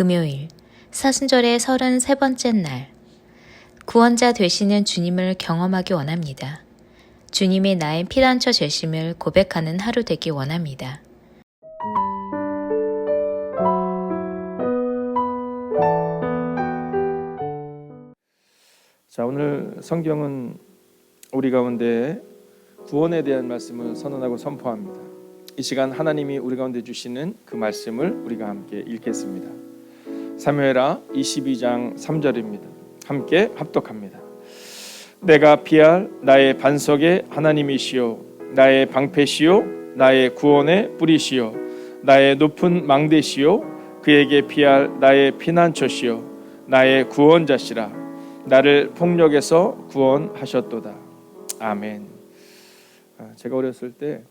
금요일 사순절의 33번째 날, 구원자 되시는 주님을 경험하기 원합니다. 주님이 나의 피난처 되심을 고백하는 하루 되기 원합니다. 자, 오늘 성경은 우리 가운데 구원에 대한 말씀을 선언하고 선포합니다. 이 시간 하나님이 우리 가운데 주시는 그 말씀을 우리가 함께 읽겠습니다. 사무엘하 22장 3절입니다. 함께 합독합니다. 내가 피할 나의 반석의 하나님이시요, 나의 방패시요, 나의 구원의 뿌리시요, 나의 높은 망대시요, 그에게 피할 나의 피난처시요, 나의 구원자시라. 나를 폭력에서 구원하셨도다. 아멘. 제가 어렸을 때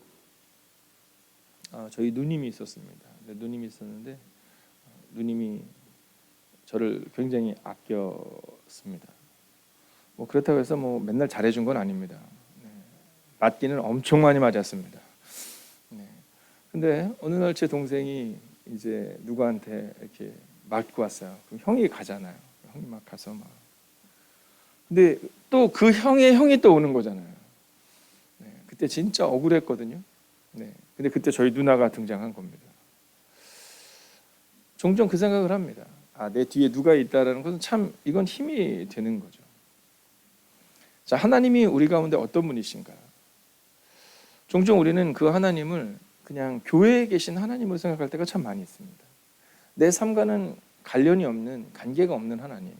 저희 누님이 있었습니다. 누님이 있었는데 누님이 저를 굉장히 아꼈습니다. 그렇다고 해서 맨날 잘해준 건 아닙니다. 맞기는 엄청 많이 맞았습니다. 근데 어느 날 제 동생이 이제 누구한테 이렇게 맞고 왔어요. 그럼 형이 가잖아요. 형이 막 가서 막. 근데 또 그 형의 형이 또 오는 거잖아요. 그때 진짜 억울했거든요. 근데 그때 저희 누나가 등장한 겁니다. 종종 그 생각을 합니다. 내 뒤에 누가 있다라는 것은 참 이건 힘이 되는 거죠. 자, 하나님이 우리 가운데 어떤 분이신가? 종종 우리는 그 하나님을 그냥 교회에 계신 하나님으로 생각할 때가 참 많이 있습니다. 내 삶과는 관련이 없는, 관계가 없는 하나님.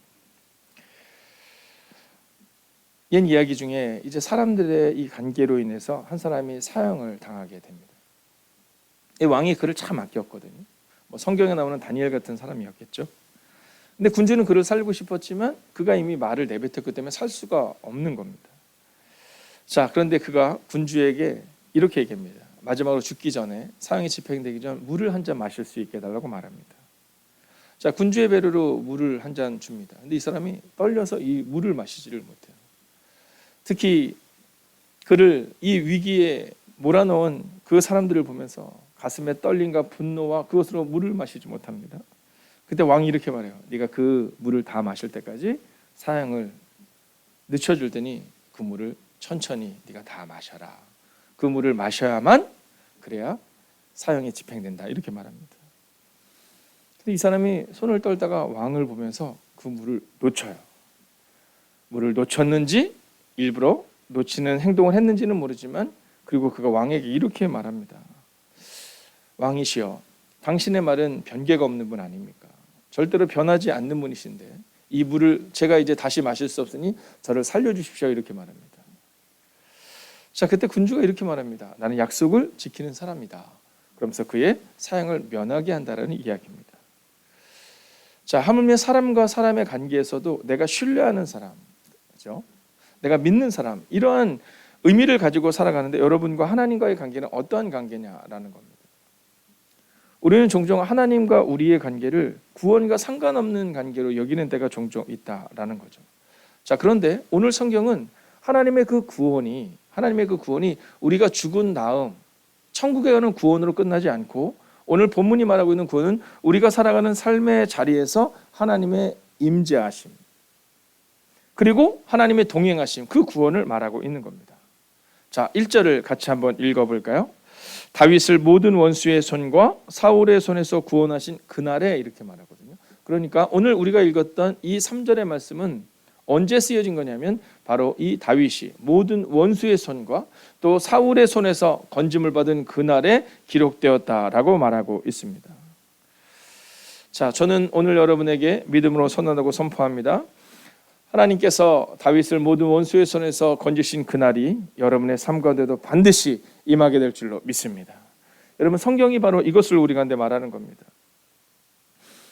옛 이야기 중에 이제 사람들의 이 관계로 인해서 한 사람이 사형을 당하게 됩니다. 이 왕이 그를 참 아꼈거든요. 성경에 나오는 다니엘 같은 사람이었겠죠. 근데 군주는 그를 살리고 싶었지만 그가 이미 말을 내뱉었기 때문에 살 수가 없는 겁니다. 자, 그런데 그가 군주에게 이렇게 얘기합니다. 마지막으로 죽기 전에, 사형이 집행되기 전 물을 한 잔 마실 수 있게 해달라고 말합니다. 자, 군주의 배려로 물을 한 잔 줍니다. 근데 이 사람이 떨려서 이 물을 마시지를 못해요. 특히 그를 이 위기에 몰아넣은 그 사람들을 보면서 가슴에 떨림과 분노와 그것으로 물을 마시지 못합니다. 그때 왕이 이렇게 말해요. 네가 그 물을 다 마실 때까지 사형을 늦춰줄 테니 그 물을 천천히 네가 다 마셔라. 그 물을 마셔야만 그래야 사형이 집행된다. 이렇게 말합니다. 근데 이 사람이 손을 떨다가 왕을 보면서 그 물을 놓쳐요. 물을 놓쳤는지 일부러 놓치는 행동을 했는지는 모르지만, 그리고 그가 왕에게 이렇게 말합니다. 왕이시여, 당신의 말은 변개가 없는 분 아닙니까? 절대로 변하지 않는 분이신데 이 물을 제가 이제 다시 마실 수 없으니 저를 살려주십시오. 이렇게 말합니다. 자, 그때 군주가 이렇게 말합니다. 나는 약속을 지키는 사람이다. 그러면서 그의 사형을 면하게 한다라는 이야기입니다. 자, 하물며 사람과 사람의 관계에서도 내가 신뢰하는 사람, 그렇죠? 내가 믿는 사람, 이러한 의미를 가지고 살아가는데 여러분과 하나님과의 관계는 어떠한 관계냐라는 겁니다. 우리는 종종 하나님과 우리의 관계를 구원과 상관없는 관계로 여기는 때가 종종 있다라는 거죠. 자, 그런데 오늘 성경은 하나님의 그 구원이 우리가 죽은 다음 천국에 가는 구원으로 끝나지 않고, 오늘 본문이 말하고 있는 구원은 우리가 살아가는 삶의 자리에서 하나님의 임재하심, 그리고 하나님의 동행하심, 그 구원을 말하고 있는 겁니다. 자, 1절을 같이 한번 읽어볼까요? 다윗을 모든 원수의 손과 사울의 손에서 구원하신 그날에, 이렇게 말하거든요. 그러니까 오늘 우리가 읽었던 이 3절의 말씀은 언제 쓰여진 거냐면 바로 이 다윗이 모든 원수의 손과 또 사울의 손에서 건짐을 받은 그날에 기록되었다라고 말하고 있습니다. 자, 저는 오늘 여러분에게 믿음으로 선언하고 선포합니다. 하나님께서 다윗을 모든 원수의 손에서 건지신 그날이 여러분의 삶 가운데도 반드시 임하게 될 줄로 믿습니다. 여러분, 성경이 바로 이것을 우리 가운데 말하는 겁니다.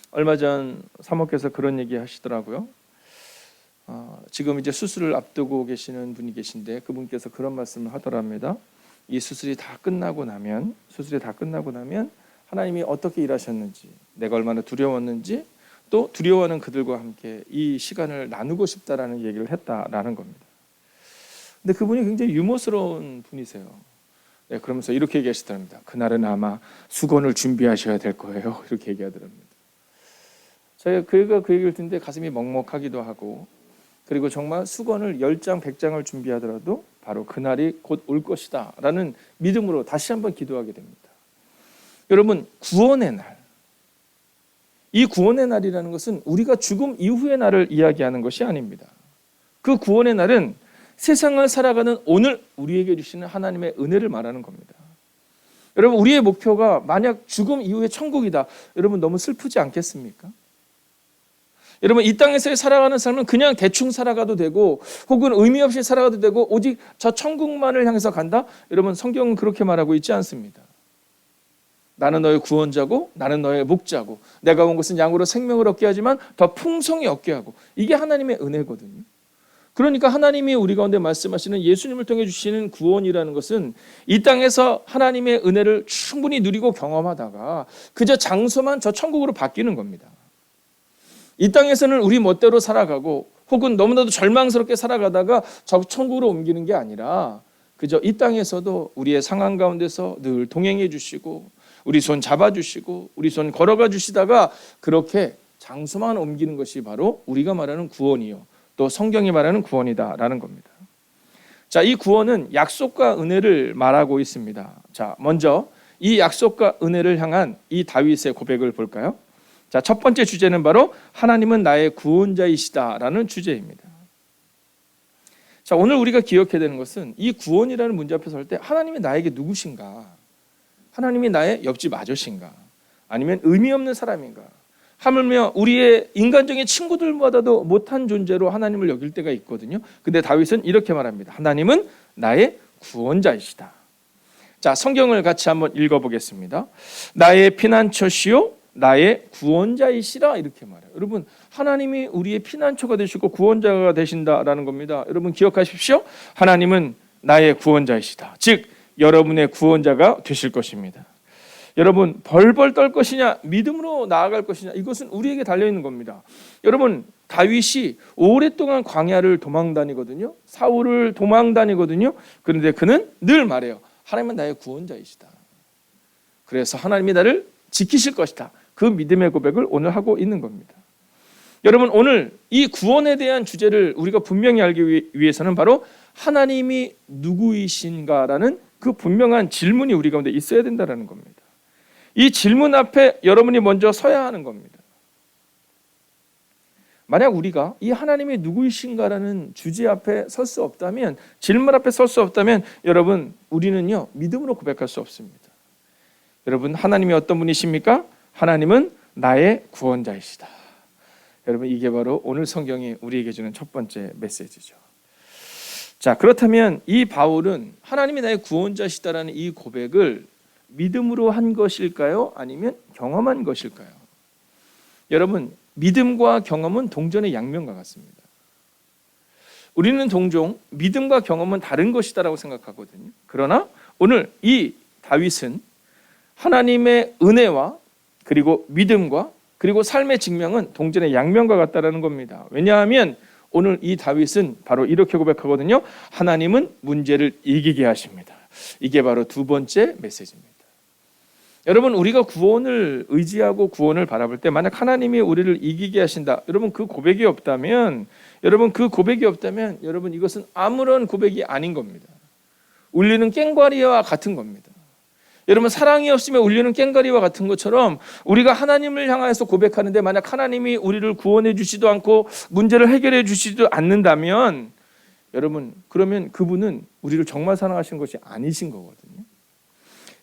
얼마 전 사모께서 그런 얘기 하시더라고요. 지금 이제 수술을 앞두고 계시는 분이 계신데 그분께서 그런 말씀을 하더랍니다. 이 수술이 다 끝나고 나면 하나님이 어떻게 일하셨는지, 내가 얼마나 두려웠는지, 또 두려워하는 그들과 함께 이 시간을 나누고 싶다라는 얘기를 했다라는 겁니다. 근데 그분이 굉장히 유머스러운 분이세요. 그러면서 이렇게 얘기하시더랍니다. 그날은 아마 수건을 준비하셔야 될 거예요. 이렇게 얘기하더랍니다. 제가 그 얘기를 듣는데 가슴이 먹먹하기도 하고, 그리고 정말 수건을 10장 100장을 준비하더라도 바로 그날이 곧 올 것이다 라는 믿음으로 다시 한번 기도하게 됩니다. 여러분, 구원의 날, 이 구원의 날이라는 것은 우리가 죽음 이후의 날을 이야기하는 것이 아닙니다. 그 구원의 날은 세상을 살아가는 오늘 우리에게 주시는 하나님의 은혜를 말하는 겁니다. 여러분, 우리의 목표가 만약 죽음 이후에 천국이다, 여러분 너무 슬프지 않겠습니까? 여러분, 이 땅에서 살아가는 삶은 그냥 대충 살아가도 되고 혹은 의미 없이 살아가도 되고 오직 저 천국만을 향해서 간다? 여러분, 성경은 그렇게 말하고 있지 않습니다. 나는 너의 구원자고 나는 너의 목자고 내가 온 것은 양으로 생명을 얻게 하지만 더 풍성히 얻게 하고, 이게 하나님의 은혜거든요. 그러니까 하나님이 우리 가운데 말씀하시는 예수님을 통해 주시는 구원이라는 것은 이 땅에서 하나님의 은혜를 충분히 누리고 경험하다가 그저 장소만 저 천국으로 바뀌는 겁니다. 이 땅에서는 우리 멋대로 살아가고 혹은 너무나도 절망스럽게 살아가다가 저 천국으로 옮기는 게 아니라 그저 이 땅에서도 우리의 상황 가운데서 늘 동행해 주시고 우리 손 잡아주시고 우리 손 걸어가 주시다가 그렇게 장소만 옮기는 것이 바로 우리가 말하는 구원이요, 또 성경이 말하는 구원이다라는 겁니다. 자, 이 구원은 약속과 은혜를 말하고 있습니다. 자, 먼저 이 약속과 은혜를 향한 이 다윗의 고백을 볼까요? 자, 첫 번째 주제는 바로 하나님은 나의 구원자이시다라는 주제입니다. 자, 오늘 우리가 기억해야 되는 것은 이 구원이라는 문제 앞에 설 때 하나님이 나에게 누구신가? 하나님이 나의 옆집 아저씨인가? 아니면 의미 없는 사람인가? 하물며 우리의 인간적인 친구들보다도 못한 존재로 하나님을 여길 때가 있거든요. 근데 다윗은 이렇게 말합니다. 하나님은 나의 구원자이시다. 자, 성경을 같이 한번 읽어보겠습니다. 나의 피난처시요 나의 구원자이시라, 이렇게 말해요. 여러분, 하나님이 우리의 피난처가 되시고 구원자가 되신다라는 겁니다. 여러분, 기억하십시오. 하나님은 나의 구원자이시다. 즉 여러분의 구원자가 되실 것입니다. 여러분, 벌벌 떨 것이냐 믿음으로 나아갈 것이냐, 이것은 우리에게 달려있는 겁니다. 여러분, 다윗이 오랫동안 광야를 도망다니거든요. 사울을 도망다니거든요. 그런데 그는 늘 말해요. 하나님은 나의 구원자이시다. 그래서 하나님이 나를 지키실 것이다. 그 믿음의 고백을 오늘 하고 있는 겁니다. 여러분, 오늘 이 구원에 대한 주제를 우리가 분명히 알기 위해서는 바로 하나님이 누구이신가라는 그 분명한 질문이 우리 가운데 있어야 된다는 겁니다. 이 질문 앞에 여러분이 먼저 서야 하는 겁니다. 만약 우리가 이 하나님이 누구이신가라는 주제 앞에 설 수 없다면, 질문 앞에 설 수 없다면 여러분, 우리는요 믿음으로 고백할 수 없습니다. 여러분, 하나님이 어떤 분이십니까? 하나님은 나의 구원자이시다. 여러분, 이게 바로 오늘 성경이 우리에게 주는 첫 번째 메시지죠. 자, 그렇다면 이 바울은 하나님이 나의 구원자시다라는 이 고백을 믿음으로 한 것일까요? 아니면 경험한 것일까요? 여러분, 믿음과 경험은 동전의 양면과 같습니다. 우리는 종종 믿음과 경험은 다른 것이다라고 생각하거든요. 그러나 오늘 이 다윗은 하나님의 은혜와 그리고 믿음과 그리고 삶의 증명은 동전의 양면과 같다라는 겁니다. 왜냐하면 오늘 이 다윗은 바로 이렇게 고백하거든요. 하나님은 문제를 이기게 하십니다. 이게 바로 두 번째 메시지입니다. 여러분, 우리가 구원을 의지하고 구원을 바라볼 때 만약 하나님이 우리를 이기게 하신다, 여러분 그 고백이 없다면 여러분 이것은 아무런 고백이 아닌 겁니다. 울리는 꽹과리와 같은 겁니다. 여러분, 사랑이 없으면 울리는 꽹과리와 같은 것처럼 우리가 하나님을 향해서 고백하는데 만약 하나님이 우리를 구원해 주시도 않고 문제를 해결해 주시지도 않는다면 여러분, 그러면 그분은 우리를 정말 사랑하시는 것이 아니신 거거든요.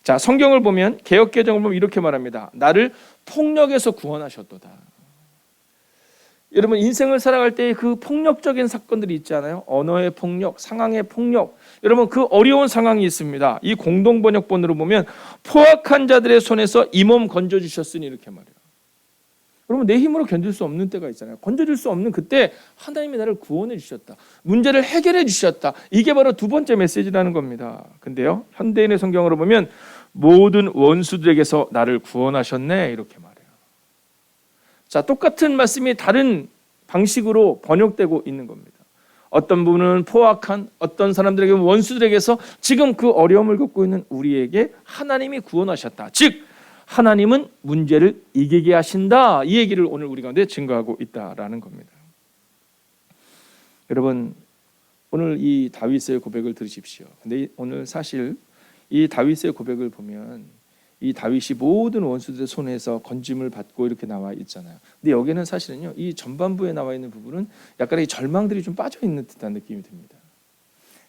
자, 성경을 보면 개역개정을 보면 이렇게 말합니다. 나를 폭력에서 구원하셨도다. 여러분, 인생을 살아갈 때 그 폭력적인 사건들이 있잖아요. 언어의 폭력, 상황의 폭력. 여러분, 그 어려운 상황이 있습니다. 이 공동번역본으로 보면 포악한 자들의 손에서 이 몸 건져주셨으니, 이렇게 말해요. 여러분, 내 힘으로 견딜 수 없는 때가 있잖아요. 건져줄 수 없는 그때 하나님이 나를 구원해 주셨다. 문제를 해결해 주셨다. 이게 바로 두 번째 메시지라는 겁니다. 근데요, 현대인의 성경으로 보면 모든 원수들에게서 나를 구원하셨네, 이렇게 말해요. 자, 똑같은 말씀이 다른 방식으로 번역되고 있는 겁니다. 어떤 분은 포악한 어떤 사람들에게, 원수들에게서 지금 그 어려움을 겪고 있는 우리에게 하나님이 구원하셨다. 즉 하나님은 문제를 이기게 하신다. 이 얘기를 오늘 우리 가운데 증거하고 있다라는 겁니다. 여러분, 오늘 이 다윗의 고백을 들으십시오. 근데 오늘 사실 이 다윗의 고백을 보면 이 다윗이 모든 원수들의 손에서 건짐을 받고 이렇게 나와 있잖아요. 근데 여기는 사실은요, 이 전반부에 나와 있는 부분은 약간의 절망들이 좀 빠져 있는 듯한 느낌이 듭니다.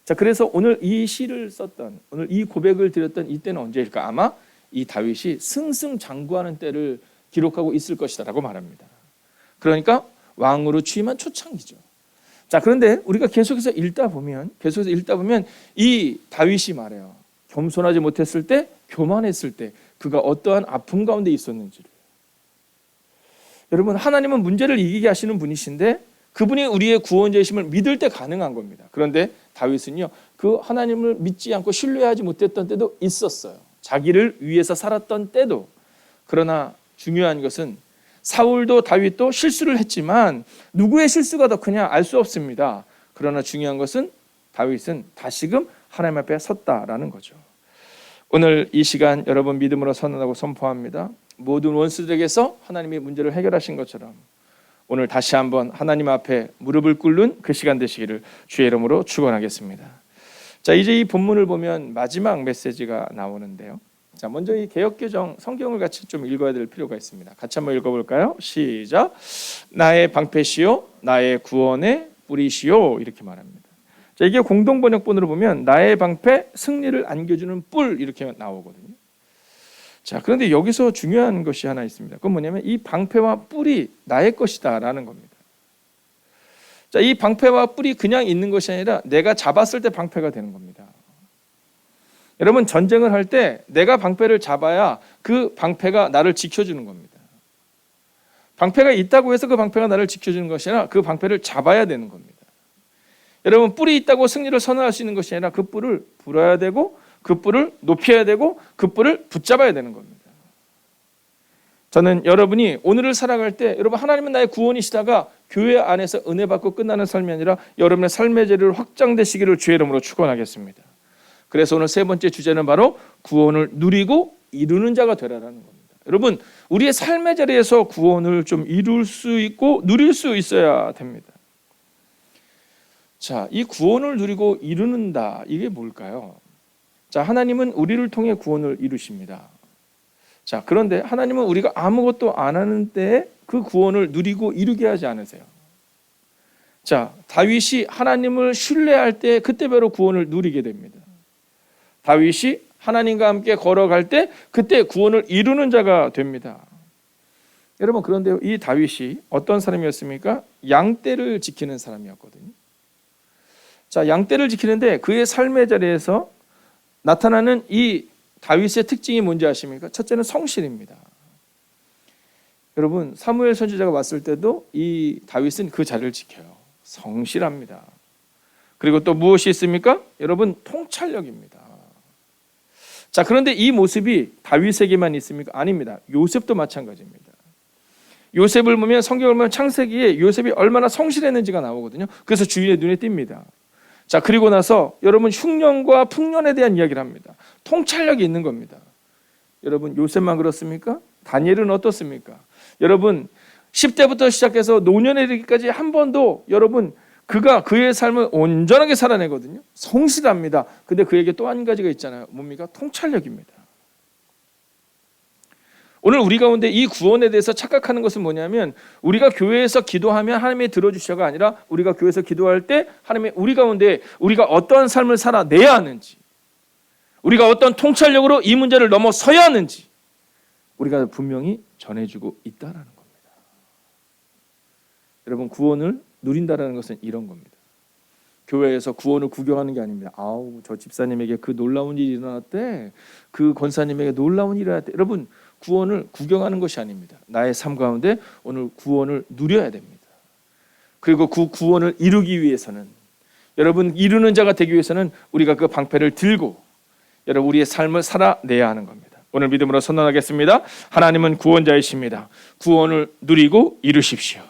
자, 그래서 오늘 이 시를 썼던, 오늘 이 고백을 드렸던 이때는 언제일까? 아마 이 다윗이 승승장구하는 때를 기록하고 있을 것이다라고 말합니다. 그러니까 왕으로 취임한 초창기죠. 자, 그런데 우리가 계속해서 읽다 보면 이 다윗이 말해요. 겸손하지 못했을 때, 교만했을 때 그가 어떠한 아픔 가운데 있었는지를. 여러분, 하나님은 문제를 이기게 하시는 분이신데 그분이 우리의 구원자이심을 믿을 때 가능한 겁니다. 그런데 다윗은요, 그 하나님을 믿지 않고 신뢰하지 못했던 때도 있었어요. 자기를 위해서 살았던 때도. 그러나 중요한 것은 사울도 다윗도 실수를 했지만 누구의 실수가 더 크냐 알 수 없습니다. 그러나 중요한 것은 다윗은 다시금 하나님 앞에 섰다라는 거죠. 오늘 이 시간 여러분 믿음으로 선언하고 선포합니다. 모든 원수들에게서 하나님이 문제를 해결하신 것처럼 오늘 다시 한번 하나님 앞에 무릎을 꿇는 그 시간 되시기를 주의 이름으로 축원하겠습니다. 자, 이제 이 본문을 보면 마지막 메시지가 나오는데요. 자, 먼저 이 개역개정 성경을 같이 좀 읽어야 될 필요가 있습니다. 같이 한번 읽어볼까요? 시작. 나의 방패시요 나의 구원의 뿌리시요 이렇게 말합니다. 자, 이게 공동번역본으로 보면 나의 방패 승리를 안겨주는 뿔 이렇게 나오거든요. 자, 그런데 여기서 중요한 것이 하나 있습니다. 그건 뭐냐면 이 방패와 뿔이 나의 것이다라는 겁니다. 자, 이 방패와 뿔이 그냥 있는 것이 아니라 내가 잡았을 때 방패가 되는 겁니다. 여러분, 전쟁을 할 때 내가 방패를 잡아야 그 방패가 나를 지켜주는 겁니다. 방패가 있다고 해서 그 방패가 나를 지켜주는 것이 아니라 그 방패를 잡아야 되는 겁니다. 여러분, 뿔이 있다고 승리를 선언할 수 있는 것이 아니라 그 뿔을 불어야 되고 그 뿔을 높여야 되고 그 뿔을 붙잡아야 되는 겁니다. 저는 여러분이 오늘을 살아갈 때 여러분 하나님은 나의 구원이시다가 교회 안에서 은혜 받고 끝나는 삶이 아니라 여러분의 삶의 자리를 확장되시기를 주의 이름으로 축원하겠습니다. 그래서 오늘 세 번째 주제는 바로 구원을 누리고 이루는 자가 되라라는 겁니다. 여러분, 우리의 삶의 자리에서 구원을 좀 이룰 수 있고 누릴 수 있어야 됩니다. 자, 이 구원을 누리고 이루는다, 이게 뭘까요? 자, 하나님은 우리를 통해 구원을 이루십니다. 자, 그런데 하나님은 우리가 아무것도 안 하는 때에 그 구원을 누리고 이루게 하지 않으세요. 자, 다윗이 하나님을 신뢰할 때 그때배로 구원을 누리게 됩니다. 다윗이 하나님과 함께 걸어갈 때 그때 구원을 이루는 자가 됩니다. 여러분, 그런데 이 다윗이 어떤 사람이었습니까? 양떼를 지키는 사람이었거든요. 자, 양떼를 지키는데 그의 삶의 자리에서 나타나는 이 다윗의 특징이 뭔지 아십니까? 첫째는 성실입니다. 여러분, 사무엘 선지자가 왔을 때도 이 다윗은 그 자리를 지켜요. 성실합니다. 그리고 또 무엇이 있습니까? 여러분, 통찰력입니다. 자, 그런데 이 모습이 다윗에게만 있습니까? 아닙니다. 요셉도 마찬가지입니다. 요셉을 보면 성경을 보면 창세기에 요셉이 얼마나 성실했는지가 나오거든요. 그래서 주인의 눈에 띕니다. 자, 그리고 나서 여러분 흉년과 풍년에 대한 이야기를 합니다. 통찰력이 있는 겁니다. 여러분, 요셉만 그렇습니까? 다니엘은 어떻습니까? 여러분, 10대부터 시작해서 노년에 이르기까지 한 번도 여러분 그가 그의 삶을 온전하게 살아내거든요. 성실합니다. 근데 그에게 또 한 가지가 있잖아요. 뭡니까? 통찰력입니다. 오늘 우리 가운데 이 구원에 대해서 착각하는 것은 뭐냐면 우리가 교회에서 기도하면 하나님이 들어주셔가 아니라 우리가 교회에서 기도할 때 하나님이 우리 가운데 우리가 어떠한 삶을 살아내야 하는지, 우리가 어떤 통찰력으로 이 문제를 넘어서야 하는지 우리가 분명히 전해주고 있다라는 겁니다. 여러분, 구원을 누린다라는 것은 이런 겁니다. 교회에서 구원을 구경하는 게 아닙니다. 아우, 저 집사님에게 그 놀라운 일이 일어났대, 그 권사님에게 놀라운 일이 일어났대. 여러분, 구원을 구경하는 것이 아닙니다. 나의 삶 가운데 오늘 구원을 누려야 됩니다. 그리고 그 구원을 이루기 위해서는, 여러분 이루는 자가 되기 위해서는 우리가 그 방패를 들고 여러분 우리의 삶을 살아내야 하는 겁니다. 오늘 믿음으로 선언하겠습니다. 하나님은 구원자이십니다. 구원을 누리고 이루십시오.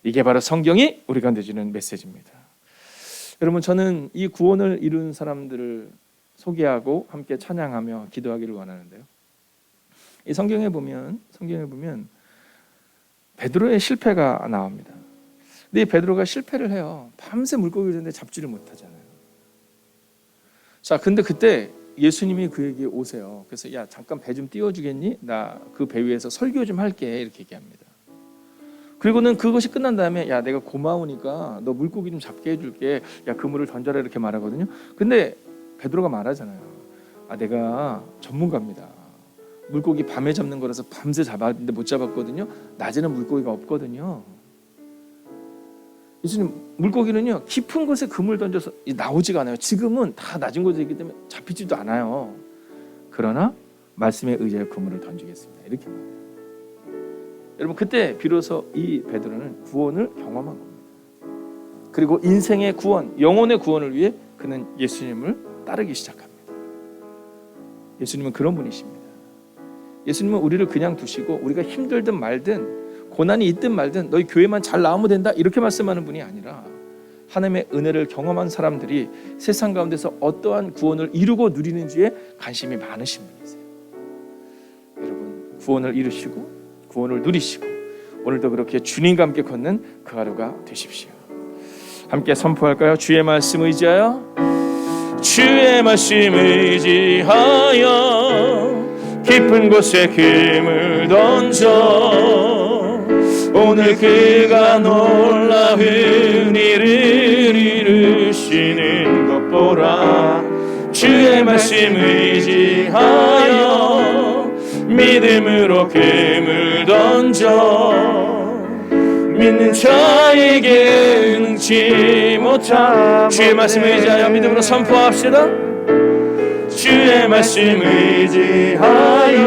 이게 바로 성경이 우리 가운데 주는 메시지입니다. 여러분, 저는 이 구원을 이룬 사람들을 소개하고 함께 찬양하며 기도하기를 원하는데요. 이 성경에 보면 베드로의 실패가 나옵니다. 근데 이 베드로가 실패를 해요. 밤새 물고기를 잡는데 잡지를 못하잖아요. 자, 근데 그때 예수님이 그에게 오세요. 그래서 야, 잠깐 배 좀 띄워주겠니? 나 그 배 위에서 설교 좀 할게, 이렇게 얘기합니다. 그리고는 그것이 끝난 다음에 야, 내가 고마우니까 너 물고기 좀 잡게 해줄게. 야, 그물을 던져라, 이렇게 말하거든요. 근데 베드로가 말하잖아요. 아, 내가 전문가입니다. 물고기 밤에 잡는 거라서 밤새 잡았는데 못 잡았거든요. 낮에는 물고기가 없거든요. 예수님, 물고기는요 깊은 곳에 그물 던져서 나오지가 않아요. 지금은 다 낮은 곳에 있기 때문에 잡히지도 않아요. 그러나 말씀에 의지하여 그물을 던지겠습니다, 이렇게 말해요. 여러분, 그때 비로소 이 베드로는 구원을 경험한 겁니다. 그리고 인생의 구원, 영혼의 구원을 위해 그는 예수님을 따르기 시작합니다. 예수님은 그런 분이십니다. 예수님은 우리를 그냥 두시고 우리가 힘들든 말든 고난이 있든 말든 너희 교회만 잘 나오면 된다, 이렇게 말씀하는 분이 아니라 하나님의 은혜를 경험한 사람들이 세상 가운데서 어떠한 구원을 이루고 누리는지에 관심이 많으신 분이세요. 여러분, 구원을 이루시고 구원을 누리시고 오늘도 그렇게 주님과 함께 걷는 그 하루가 되십시오. 함께 선포할까요? 주의 말씀 의지하여, 주의 말씀 의지하여 깊은 곳에 금을 던져 오늘 그가 놀라운 일을 이루시는 것 보라. 주의 말씀 의지하여 믿음으로 금을 던져 믿는 자에게 능치 못함. 주의 말씀 의지하여 믿음으로 선포합시다. 주의 말씀 의지하여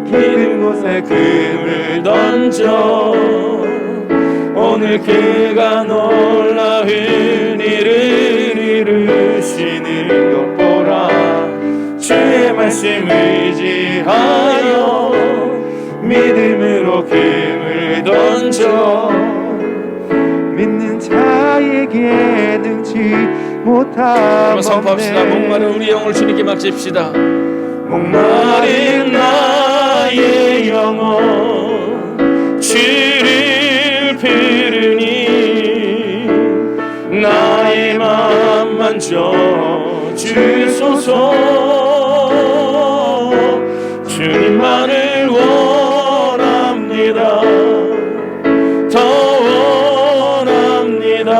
깊은 곳에 금을 던져 오늘 그가 놀라운 일을 이루시는 것 보라. 주의 말씀 의지하여 믿음으로 금을 던져 믿는 자에게 능치 못함. 선포합시다. 목마른 우리 영혼을 주님께 맡깁시다. 목마른 나의 영혼 주를 부르니 나의 맘 만져 주소서. 주님만을 원합니다. 더 원합니다.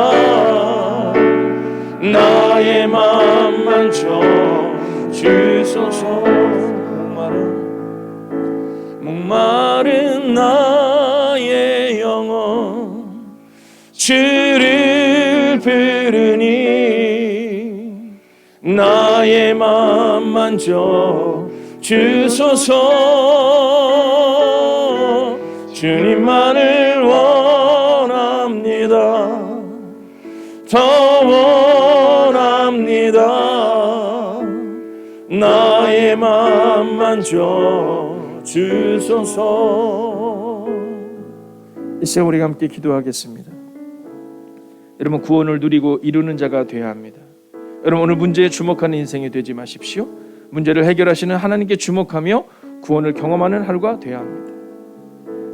나의 맘 만져 주소서. 목마른 나의 영혼 주를 부르니 나의 맘 만져 주소서. 주님만을 원합니다. 더 원합니다. 나의 맘 만져 주소서. 이 시간 우리가 함께 기도하겠습니다. 여러분, 구원을 누리고 이루는 자가 되어야 합니다. 여러분, 오늘 문제에 주목하는 인생이 되지 마십시오. 문제를 해결하시는 하나님께 주목하며 구원을 경험하는 하루가 되어야 합니다.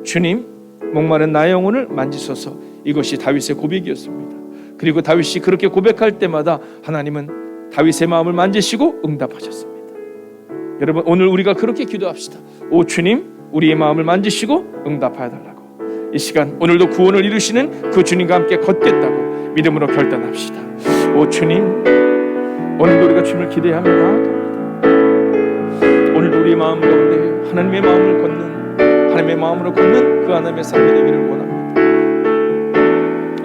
주님, 목마른 나의 영혼을 만지소서. 이것이 다윗의 고백이었습니다. 그리고 다윗이 그렇게 고백할 때마다 하나님은 다윗의 마음을 만지시고 응답하셨습니다. 여러분, 오늘 우리가 그렇게 기도합시다. 오 주님, 우리의 마음을 만지시고 응답하여 달라고. 이 시간 오늘도 구원을 이루시는 그 주님과 함께 걷겠다고 믿음으로 결단합시다. 오 주님, 오늘도 우리가 주님을 기대하며 오늘도 우리의 마음 가운데 하나님의 마음을 걷는, 하나님의 마음으로 걷는 그 하나님의 삶이 되기를 원합니다.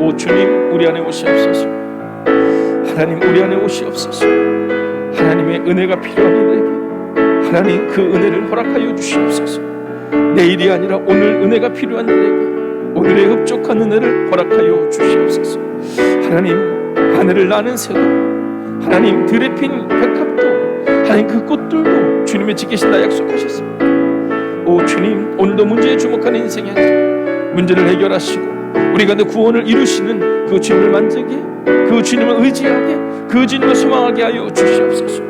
오 주님, 우리 안에 오시옵소서. 하나님, 우리 안에 오시옵소서. 하나님의 은혜가 필요한 이들에게 하나님 그 은혜를 허락하여 주시옵소서. 내일이 아니라 오늘 은혜가 필요한 이들에게 오늘의 흡족한 은혜를 허락하여 주시옵소서. 하나님, 하늘을 나는 새도, 하나님 들에 핀 백합도, 하나님 그 꽃들도 주님의 지키신다 약속하셨습니다. 오 주님, 오늘도 문제에 주목하는 인생이 아니라 문제를 해결하시고 우리가 내 구원을 이루시는 그 주님을 만지게, 그 주님을 의지하게, 그 주님을 소망하게 하여 주시옵소서.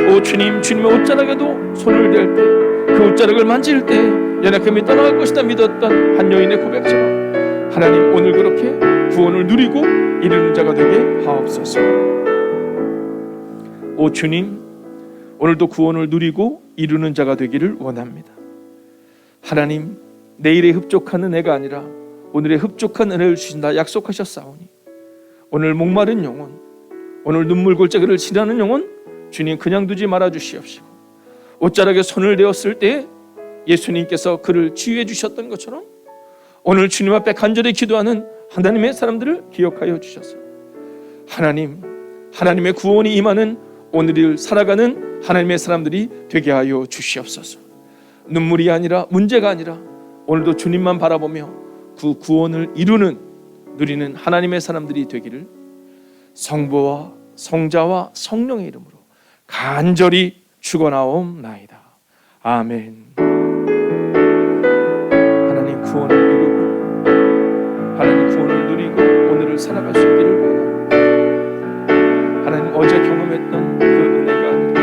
오 주님, 주님의 옷자락에도 손을 댈 때 그 옷자락을 만질 때 연약함이 떠나갈 것이다 믿었던 한 여인의 고백처럼 하나님 오늘 그렇게 구원을 누리고 이루는 자가 되게 하옵소서. 오 주님, 오늘도 구원을 누리고 이루는 자가 되기를 원합니다. 하나님, 내일의 흡족한 은혜가 아니라 오늘의 흡족한 은혜를 주신다 약속하셨사오니 오늘 목마른 영혼, 오늘 눈물 골짜기를 지나는 영혼 주님 그냥 두지 말아 주시옵시고 옷자락에 손을 대었을 때 예수님께서 그를 치유해 주셨던 것처럼 오늘 주님 앞에 간절히 기도하는 하나님의 사람들을 기억하여 주셔서 하나님, 하나님의 구원이 임하는 오늘을 살아가는 하나님의 사람들이 되게 하여 주시옵소서. 눈물이 아니라 문제가 아니라 오늘도 주님만 바라보며 그 구원을 누리는 하나님의 사람들이 되기를 성부와 성자와 성령의 이름으로 간절히 축원하옵나이다. 아멘. 하나님 구원을 이루고 하나님 구원을 누리고 오늘을 살아갈 수 있기를 원합니다. 하나님 어제 경험했던 그 은혜가 아니라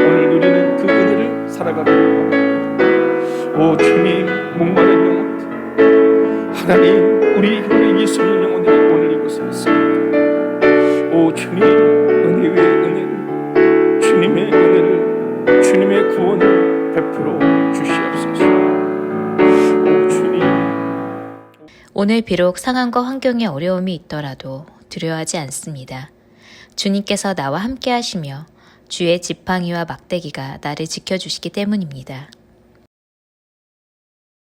오늘 누리는 그 은혜를 살아가기를 원합니다. 오 주님, 목마른 영혼들 하나님, 우리 혀를 이길 수 없는 영혼들이 오늘 이곳에 있습니다. 오 주님, 은혜 위에 은혜를, 주님의 은혜를, 주님의 구원을 베풀어 주시옵소서. 오 주님, 오늘 비록 상황과 환경에 어려움이 있더라도 두려워하지 않습니다. 주님께서 나와 함께 하시며 주의 지팡이와 막대기가 나를 지켜주시기 때문입니다.